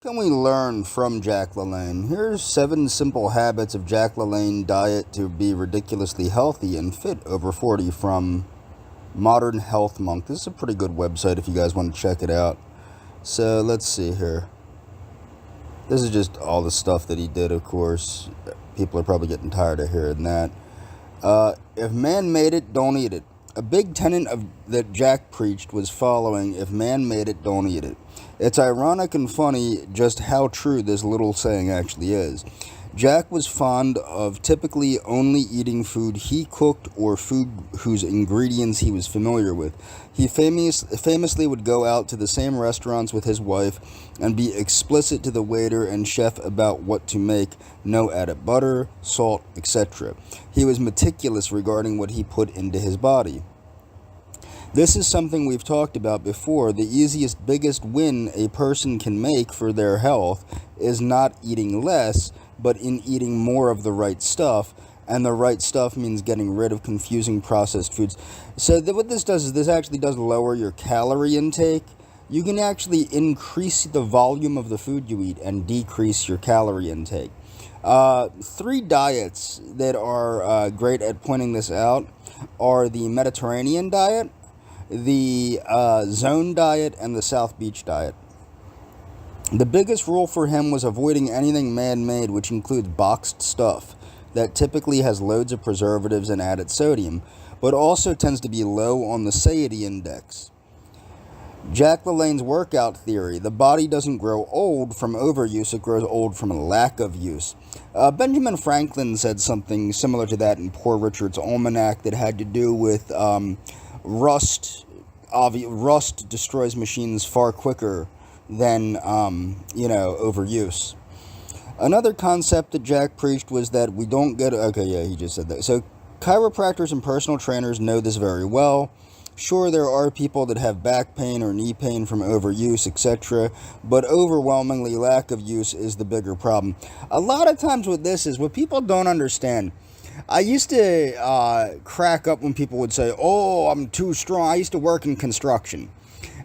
can we learn from Jack LaLanne? Here's 7 simple habits of Jack LaLanne diet to be ridiculously healthy and fit over 40 from Modern Health Monk. This is a pretty good website if you guys want to check it out. So let's see here. This is just all the stuff that he did, of course. People are probably getting tired of hearing that. If man made it, don't eat it. A big tenet that Jack preached was following, if man made it, don't eat it. It's ironic and funny just how true this little saying actually is. Jack was fond of typically only eating food he cooked or food whose ingredients he was familiar with. He famously would go out to the same restaurants with his wife and be explicit to the waiter and chef about what to make, no added butter, salt, etc. He was meticulous regarding what he put into his body. This is something we've talked about before. The easiest, biggest win a person can make for their health is not eating less, but in eating more of the right stuff. And the right stuff means getting rid of confusing processed foods. So what this does is this actually does lower your calorie intake. You can actually increase the volume of the food you eat and decrease your calorie intake. 3 diets that are great at pointing this out are the Mediterranean diet, the Zone diet, and the South Beach diet. The biggest rule for him was avoiding anything man-made, which includes boxed stuff that typically has loads of preservatives and added sodium, but also tends to be low on the satiety index. Jack LaLanne's workout theory: the body doesn't grow old from overuse, it grows old from a lack of use. Benjamin Franklin said something similar to that in Poor Richard's Almanac that had to do with rust. Rust destroys machines far quicker than, overuse. Another concept that Jack preached was that we don't get... Okay, yeah, he just said that. So chiropractors and personal trainers know this very well. Sure, there are people that have back pain or knee pain from overuse, etc., but overwhelmingly lack of use is the bigger problem. A lot of times what this is, what people don't understand, I used to crack up when people would say, oh, I'm too strong. I used to work in construction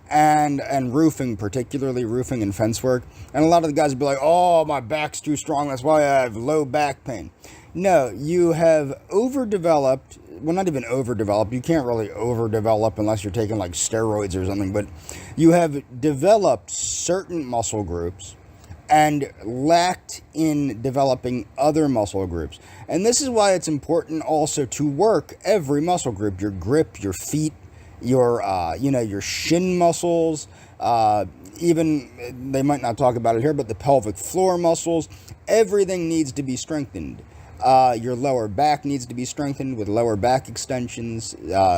and roofing, particularly roofing and fence work. And a lot of the guys would be like, oh, my back's too strong. That's why I have low back pain. No, you have overdeveloped. Well, not even overdeveloped. You can't really overdevelop unless you're taking like steroids or something. But you have developed certain muscle groups and lacked in developing other muscle groups. And this is why it's important also to work every muscle group. Your grip, your feet, your shin muscles, even, they might not talk about it here, but the pelvic floor muscles, everything needs to be strengthened. Your lower back needs to be strengthened with lower back extensions,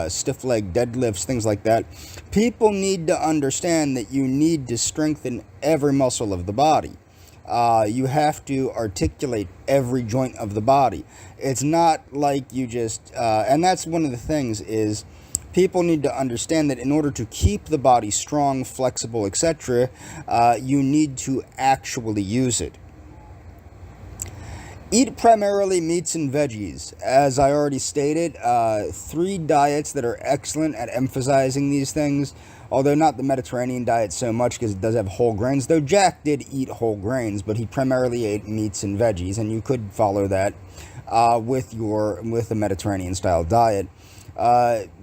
stiff leg deadlifts, things like that. People need to understand that you need to strengthen every muscle of the body. You have to articulate every joint of the body. It's not like you just, and that's one of the things is people need to understand that in order to keep the body strong, flexible, etc., you need to actually use it. Eat primarily meats and veggies. As I already stated, 3 diets that are excellent at emphasizing these things, although not the Mediterranean diet so much because it does have whole grains, though Jack did eat whole grains, but he primarily ate meats and veggies, and you could follow that with the Mediterranean style diet.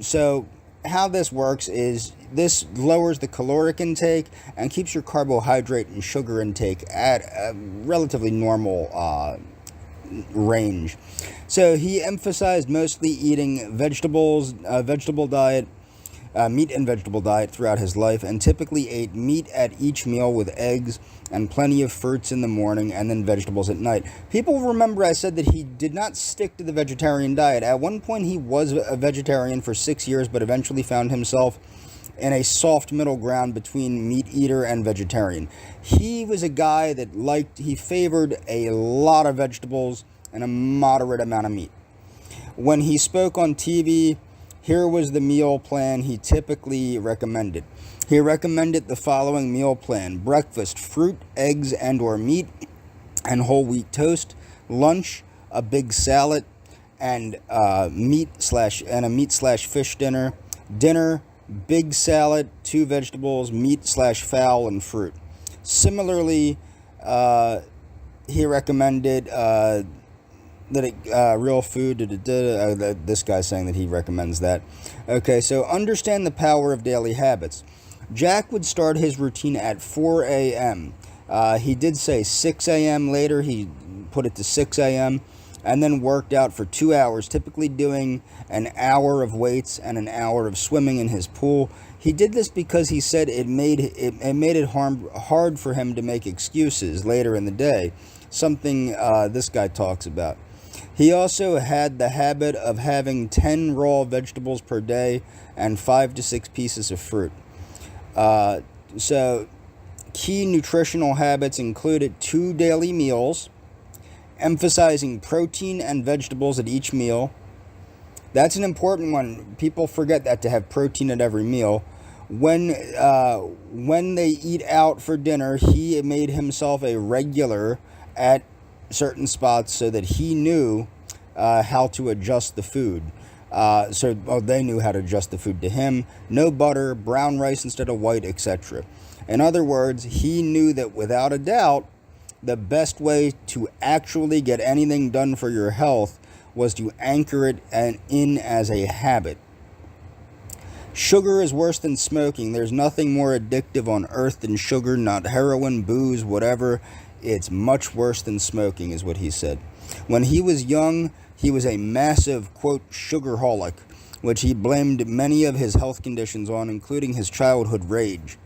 So how this works is this lowers the caloric intake and keeps your carbohydrate and sugar intake at a relatively normal range. So he emphasized mostly eating vegetables, vegetable diet, meat and vegetable diet throughout his life, and typically ate meat at each meal with eggs and plenty of fruits in the morning and then vegetables at night. People remember I said that he did not stick to the vegetarian diet. At one point he was a vegetarian for 6 years, but eventually found himself in a soft middle ground between meat eater and vegetarian. He was a guy that he favored a lot of vegetables and a moderate amount of meat. When he spoke on TV, here was the meal plan he typically recommended. He recommended the following meal plan: breakfast, fruit, eggs and or meat and whole wheat toast; lunch, a big salad and a meat/fish dinner; dinner, big salad, 2 vegetables, meat/fowl, and fruit. Similarly, he recommended real food. This guy's saying that he recommends that. Okay, so understand the power of daily habits. Jack would start his routine at 4 a.m. He did say 6 a.m. later. He put it to 6 a.m. and then worked out for 2 hours, typically doing an hour of weights and an hour of swimming in his pool. He did this because he said it made it hard for him to make excuses later in the day, something this guy talks about. He also had the habit of having 10 raw vegetables per day and 5 to 6 pieces of fruit. So, key nutritional habits included 2 daily meals, emphasizing protein and vegetables at each meal. That's an important one. People forget that, to have protein at every meal. When they eat out for dinner, he made himself a regular at certain spots so that he knew how to adjust the food. They knew how to adjust the food to him. No butter, brown rice instead of white, etc. In other words, he knew that without a doubt, the best way to actually get anything done for your health was to anchor it in as a habit. Sugar is worse than smoking. There's nothing more addictive on earth than sugar, not heroin, booze, whatever. It's much worse than smoking, is what he said. When he was young, he was a massive, quote, sugarholic, which he blamed many of his health conditions on, including his childhood rage.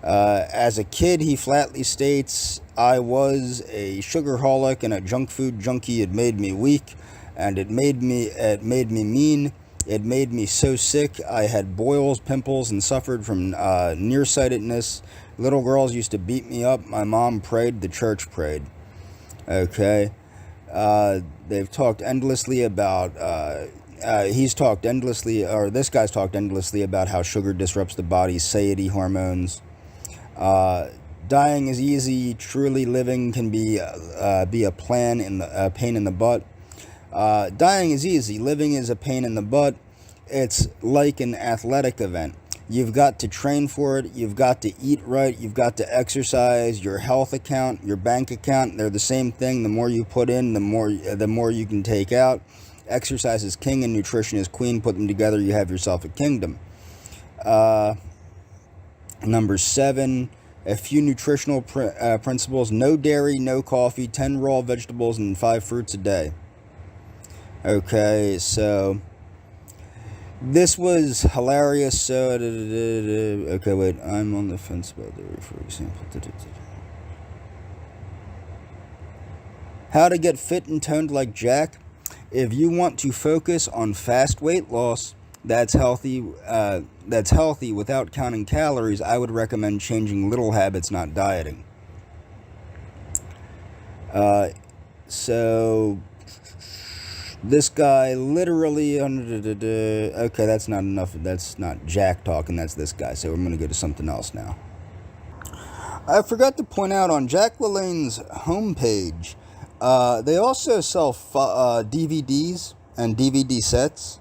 As a kid, he flatly states, I was a sugarholic and a junk food junkie. It made me weak, and it made me mean. It made me so sick. I had boils, pimples, and suffered from nearsightedness. Little girls used to beat me up. My mom prayed. The church prayed. Okay. They've talked endlessly about, this guy's talked endlessly about how sugar disrupts the body's satiety hormones. Dying is easy. Truly living can be a pain in the butt. Dying is easy. Living is a pain in the butt. It's like an athletic event. You've got to train for it. You've got to eat right. You've got to exercise. Your health account, your bank account, they're the same thing. The more you put in, the more you can take out. Exercise is king and nutrition is queen. Put them together, you have yourself a kingdom. Number 7, a few nutritional principles. No dairy, no coffee, 10 raw vegetables, and 5 fruits a day. Okay, so this was hilarious. So, okay, wait, I'm on the fence about dairy, for example. How to get fit and toned like Jack. If you want to focus on fast weight loss that's healthy without counting calories, I would recommend changing little habits, not dieting. So this guy literally, okay, that's not enough. That's not Jack talking, that's this guy. So I'm going to go to something else now. I forgot to point out on Jack LaLanne's homepage, they also sell DVDs and DVD sets.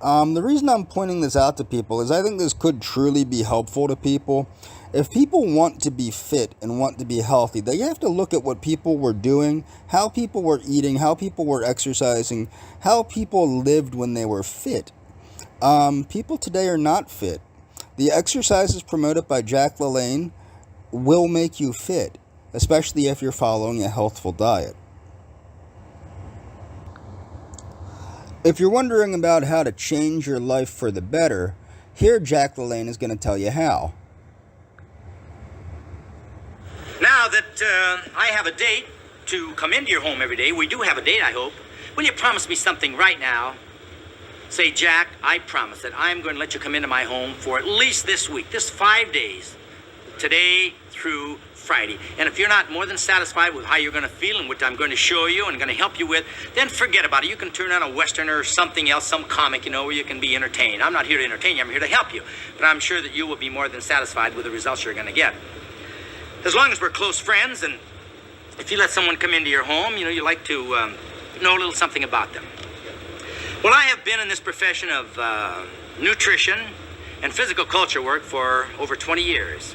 The reason I'm pointing this out to people is I think this could truly be helpful to people. If people want to be fit and want to be healthy, they have to look at what people were doing, how people were eating, how people were exercising, how people lived when they were fit. People today are not fit. The exercises promoted by Jack LaLanne will make you fit, especially if you're following a healthful diet. If you're wondering about how to change your life for the better, here Jack LaLanne is going to tell you how. Now that I have a date to come into your home every day, we do have a date, I hope. Will you promise me something right now? Say, Jack, I promise that I'm going to let you come into my home for at least this week, this 5 days, today through Friday. And if you're not more than satisfied with how you're going to feel and what I'm going to show you and going to help you with, then forget about it. You can turn on a Western or something else, some comic, where you can be entertained. I'm not here to entertain you. I'm here to help you. But I'm sure that you will be more than satisfied with the results you're going to get. As long as we're close friends, and if you let someone come into your home, you like to know a little something about them. Well, I have been in this profession of nutrition and physical culture work for over 20 years.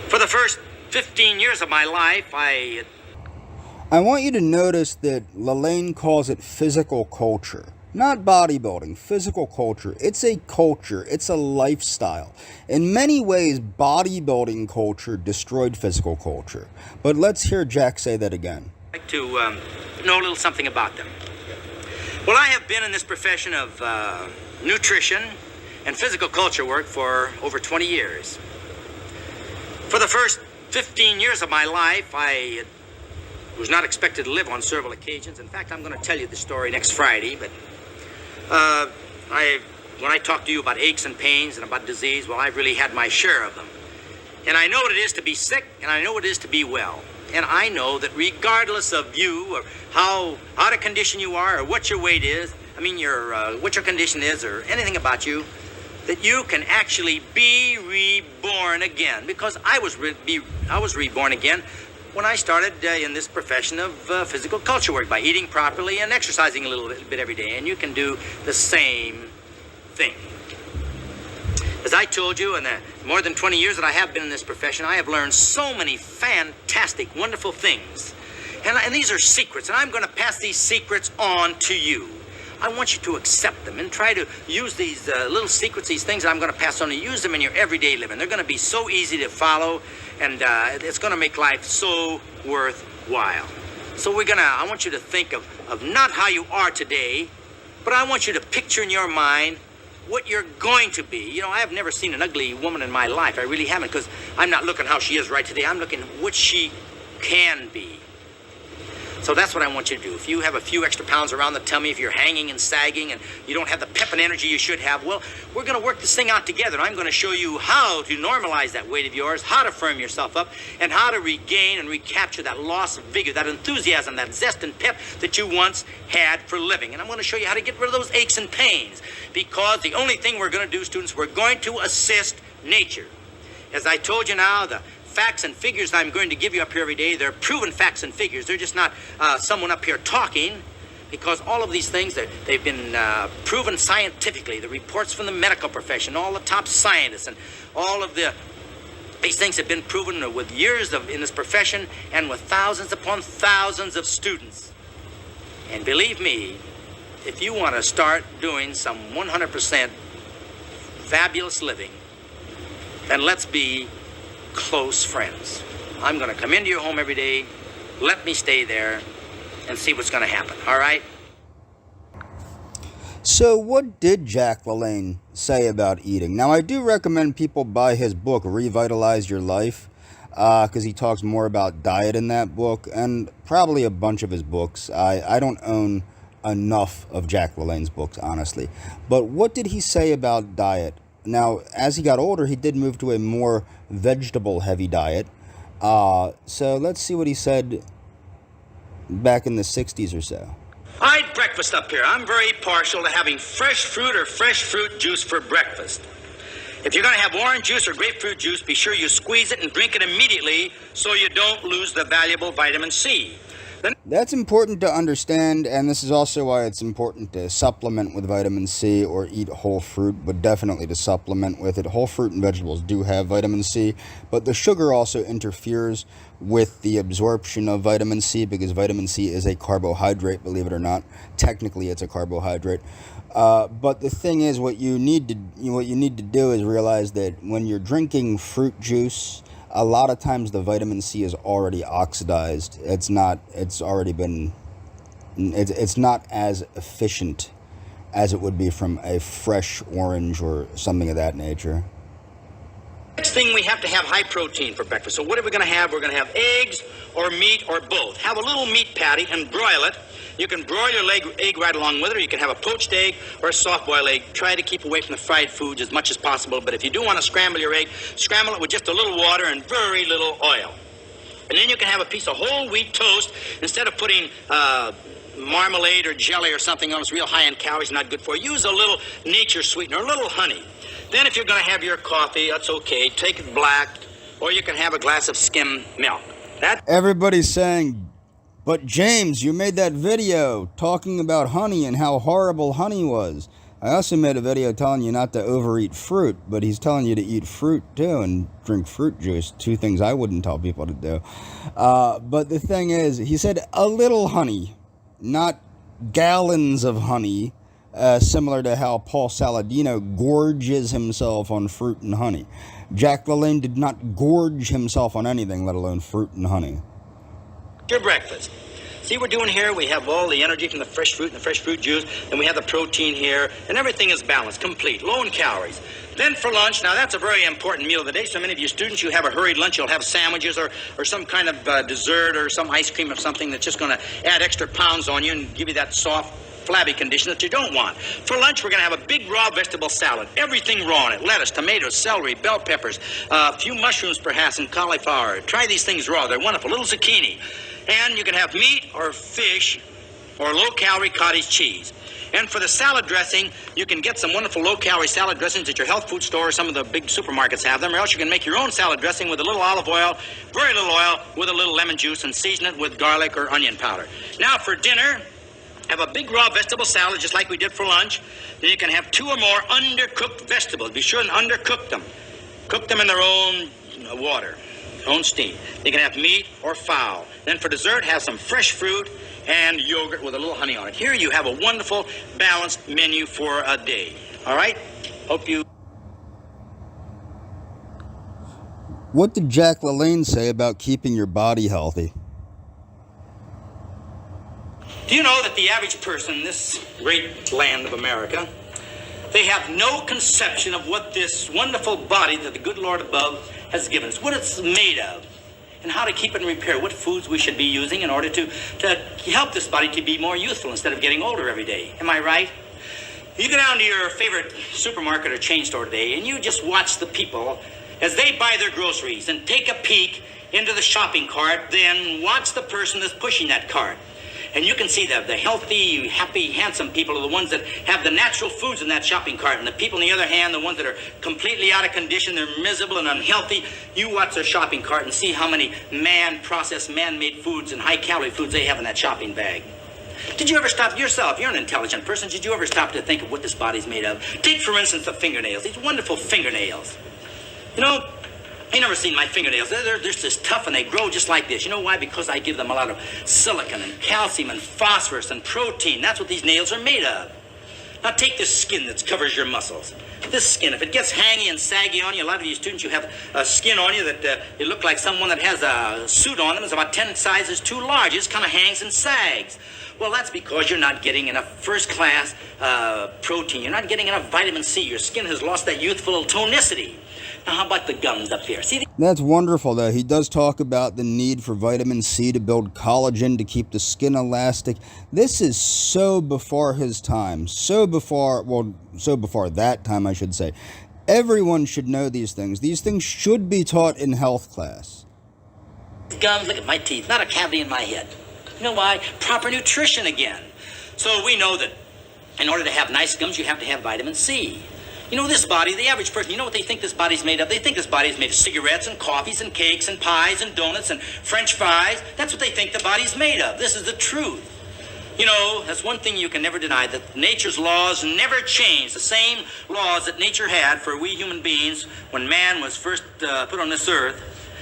For the first 15 years of my life, I want you to notice that LaLanne calls it physical culture. Not bodybuilding, physical culture. It's a culture. It's a lifestyle. In many ways, bodybuilding culture destroyed physical culture. But let's hear Jack say that again. like to know a little something about them. Well, I have been in this profession of nutrition and physical culture work for over 20 years. For the first 15 years of my life, I was not expected to live on several occasions. In fact, I'm going to tell you the story next Friday, but when I talk to you about aches and pains and about disease, well, I've really had my share of them. And I know what it is to be sick, and I know what it is to be well. And I know that regardless of you, or how out of condition you are, or what your weight is, what your condition is, or anything about you, that you can actually be reborn again. Because I was reborn again when I started in this profession of physical culture work by eating properly and exercising a little bit every day. And you can do the same thing. As I told you, in the more than 20 years that I have been in this profession, I have learned so many fantastic, wonderful things. And these are secrets, and I'm going to pass these secrets on to you. I want you to accept them and try to use these little secrets, these things that I'm going to pass on, and use them in your everyday living. They're going to be so easy to follow, and it's going to make life so worthwhile. So I want you to think of not how you are today, but I want you to picture in your mind what you're going to be. You know, I have never seen an ugly woman in my life. I really haven't, because I'm not looking how she is right today. I'm looking what she can be. So that's what I want you to do. If you have a few extra pounds around the tummy, if you're hanging and sagging and you don't have the pep and energy you should have, well, we're going to work this thing out together. I'm going to show you how to normalize that weight of yours, how to firm yourself up, and how to regain and recapture that loss of vigor, that enthusiasm, that zest and pep that you once had for living. And I'm going to show you how to get rid of those aches and pains, because the only thing we're going to do, students, we're going to assist nature. As I told you now, the facts and figures I'm going to give you up here every day, they're proven facts and figures. They're just not someone up here talking, because all of these things, they've been proven scientifically. The reports from the medical profession, all the top scientists, and all of these things have been proven with years in this profession and with thousands upon thousands of students. And believe me, if you want to start doing some 100% fabulous living, then let's be close friends. I'm going to come into your home every day. Let me stay there and see what's going to happen. All right? So what did Jack LaLanne say about eating? Now, I do recommend people buy his book, Revitalize Your Life, because he talks more about diet in that book, and probably a bunch of his books. I don't own enough of Jack LaLanne's books, honestly. But what did he say about diet? Now, as he got older, he did move to a more vegetable-heavy diet. So let's see what he said back in the 60s or so. I eat breakfast up here. I'm very partial to having fresh fruit or fresh fruit juice for breakfast. If you're going to have orange juice or grapefruit juice, be sure you squeeze it and drink it immediately so you don't lose the valuable vitamin C. That's important to understand, and this is also why it's important to supplement with vitamin C or eat whole fruit, but definitely to supplement with it. Whole fruit and vegetables do have vitamin C, but the sugar also interferes with the absorption of vitamin C, because vitamin C is a carbohydrate, believe it or not. Technically, it's a carbohydrate. But the thing is, what you need to do is realize that when you're drinking fruit juice, a lot of times the vitamin C is already oxidized. It's not as efficient as it would be from a fresh orange or something of that nature. Next thing, we have to have high protein for breakfast. So what are we going to have? We're going to have eggs or meat or both. Have a little meat patty and broil it. You can broil your egg right along with it, or you can have a poached egg or a soft-boiled egg. Try to keep away from the fried foods as much as possible, but if you do want to scramble your egg, scramble it with just a little water and very little oil. And then you can have a piece of whole wheat toast. Instead of putting marmalade or jelly or something on, it's real high in calories, not good for you. Use a little nature sweetener, a little honey. Then if you're going to have your coffee, that's okay. Take it black, or you can have a glass of skim milk. Everybody's saying, but James, you made that video talking about honey and how horrible honey was. I also made a video telling you not to overeat fruit, but he's telling you to eat fruit too and drink fruit juice. Two things I wouldn't tell people to do. But the thing is, he said a little honey, not gallons of honey, similar to how Paul Saladino gorges himself on fruit and honey. Jack LaLanne did not gorge himself on anything, let alone fruit and honey. Your breakfast. See what we're doing here? We have all the energy from the fresh fruit and the fresh fruit juice, and we have the protein here, and everything is balanced, complete, low in calories. Then for lunch, now that's a very important meal of the day. So many of you students, you have a hurried lunch, you'll have sandwiches or some kind of dessert or some ice cream or something that's just going to add extra pounds on you and give you that soft, flabby condition that you don't want. For lunch, we're going to have a big raw vegetable salad. Everything raw in it. Lettuce, tomatoes, celery, bell peppers, a few mushrooms perhaps, and cauliflower. Try these things raw. They're wonderful. Little zucchini. And you can have meat or fish or low-calorie cottage cheese. And for the salad dressing, you can get some wonderful low-calorie salad dressings at your health food store. Some of the big supermarkets have them. Or else you can make your own salad dressing with a little olive oil, very little oil, with a little lemon juice, and season it with garlic or onion powder. Now for dinner, have a big raw vegetable salad just like we did for lunch. Then you can have 2 or more undercooked vegetables. Be sure and undercook them. Cook them in their own water, own steam. You can have meat or fowl. Then for dessert, have some fresh fruit and yogurt with a little honey on it. Here you have a wonderful, balanced menu for a day. All right? Hope you... What did Jack LaLanne say about keeping your body healthy? Do you know that the average person in this great land of America, they have no conception of what this wonderful body that the good Lord above has given us, what it's made of, and how to keep it in repair, what foods we should be using in order to help this body to be more youthful instead of getting older every day. Am I right? You go down to your favorite supermarket or chain store today, and you just watch the people as they buy their groceries and take a peek into the shopping cart, then watch the person that's pushing that cart. And you can see that the healthy, happy, handsome people are the ones that have the natural foods in that shopping cart. And the people on the other hand, the ones that are completely out of condition, they're miserable and unhealthy. You watch their shopping cart and see how many man-processed, man-made foods and high-calorie foods they have in that shopping bag. Did you ever stop yourself? You're an intelligent person. Did you ever stop to think of what this body's made of? Take, for instance, the fingernails. These wonderful fingernails. You know, you never seen my fingernails. They're just as tough and they grow just like this. You know why? Because I give them a lot of silicon and calcium and phosphorus and protein. That's what these nails are made of. Now take this skin that covers your muscles. This skin, if it gets hangy and saggy on you, a lot of you students, you have a skin on you that you look like someone that has a suit on them. It's about 10 sizes too large. It just kind of hangs and sags. Well, that's because you're not getting enough first-class protein. You're not getting enough vitamin C. Your skin has lost that youthful tonicity. Now, how about the gums up here? See? That's wonderful, though. He does talk about the need for vitamin C to build collagen to keep the skin elastic. This is so before his time. So before that time, I should say. Everyone should know these things. These things should be taught in health class. Gums, look at my teeth. Not a cavity in my head. You know why? Proper nutrition again. So we know that in order to have nice gums, you have to have vitamin C. You know, this body, the average person, you know what they think this body's made of? They think this body's made of cigarettes and coffees and cakes and pies and donuts and French fries. That's what they think the body's made of. This is the truth. You know, that's one thing you can never deny, that nature's laws never change. The same laws that nature had for we human beings when man was first put on this earth,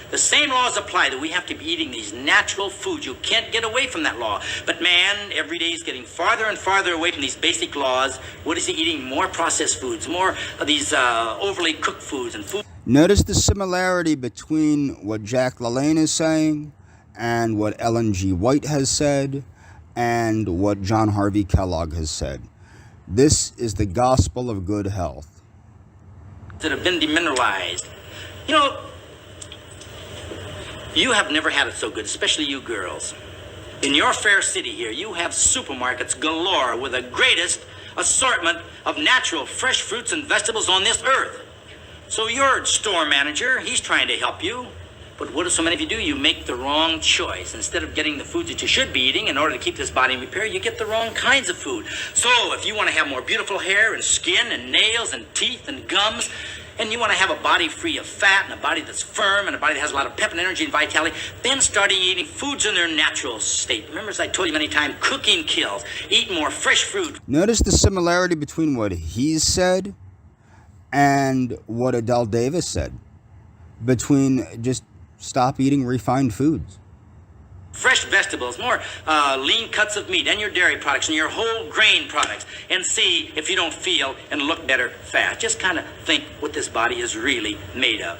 the same laws apply, that we have to be eating these natural foods. You can't get away from that law. But man, every day is getting farther and farther away from these basic laws. What is he eating? More processed foods, more of these overly cooked foods and food. Notice the similarity between what Jack LaLanne is saying and what Ellen G. White has said and what John Harvey Kellogg has said. This is the gospel of good health. That have been demineralized. You know, you have never had it so good, especially you girls. In your fair city here, you have supermarkets galore with the greatest assortment of natural fresh fruits and vegetables on this earth. So your store manager, he's trying to help you. But what do so many of you do? You make the wrong choice. Instead of getting the foods that you should be eating in order to keep this body in repair, you get the wrong kinds of food. So if you want to have more beautiful hair and skin and nails and teeth and gums, and you want to have a body free of fat and a body that's firm and a body that has a lot of pep and energy and vitality, then starting eating foods in their natural state. Remember, as I told you many times, cooking kills. Eat more fresh fruit. Notice the similarity between what he said and what Adele Davis said. Between just stop eating refined foods. Fresh vegetables, more lean cuts of meat, and your dairy products, and your whole grain products, and see if you don't feel and look better fat. Just kind of think what this body is really made of.